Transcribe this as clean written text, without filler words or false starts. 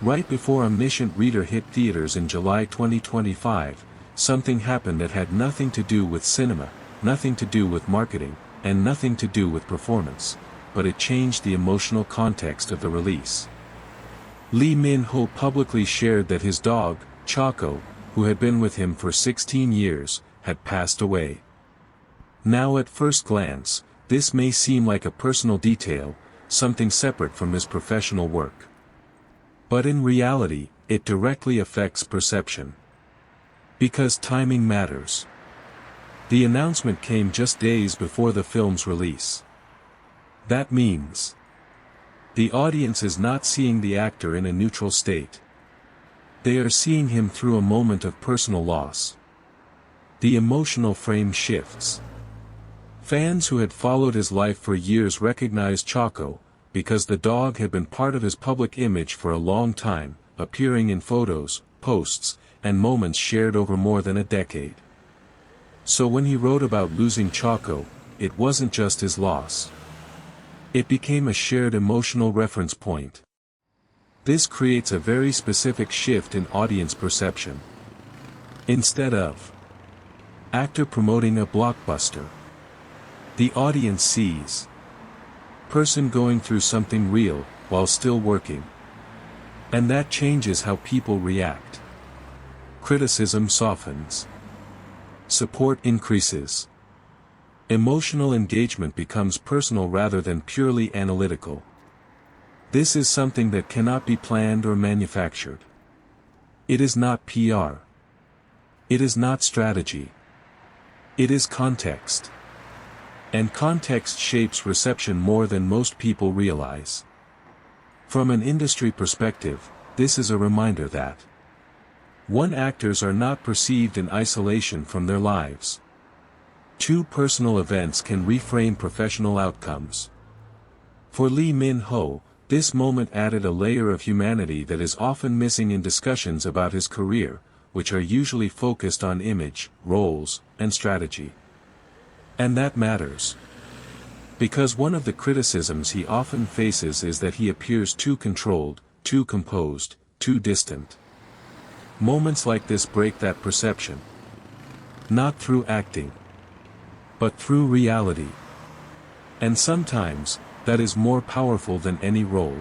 Right before Omniscient Reader hit theaters in July 2025, something happened that had nothing to do with cinema, nothing to do with marketing, and nothing to do with performance, but it changed the emotional context of the release. Lee Min-ho publicly shared that his dog, Choco, who had been with him for 16 years, had passed away. Now at first glance, this may seem like a personal detail, something separate from his professional work. But in reality, it directly affects perception. Because timing matters. The announcement came just days before the film's release. That means the audience is not seeing the actor in a neutral state. They are seeing him through a moment of personal loss. The emotional frame shifts. Fans who had followed his life for years recognized Choco, because the dog had been part of his public image for a long time, appearing in photos, posts, and moments shared over more than a decade. So when he wrote about losing Choco, it wasn't just his loss. It became a shared emotional reference point. This creates a very specific shift in audience perception. Instead of actor promoting a blockbuster, the audience sees person going through something real, while still working. And that changes how people react. Criticism softens. Support increases. Emotional engagement becomes personal rather than purely analytical. This is something that cannot be planned or manufactured. It is not PR. It is not strategy. It is context. And context shapes reception more than most people realize. From an industry perspective, this is a reminder that actors are not perceived in isolation from their lives. Two personal events can reframe professional outcomes. For Lee Min-ho, this moment added a layer of humanity that is often missing in discussions about his career, which are usually focused on image, roles, and strategy. And that matters. Because one of the criticisms he often faces is that he appears too controlled, too composed, too distant. Moments like this break that perception. Not through acting, but through reality. And sometimes, that is more powerful than any role.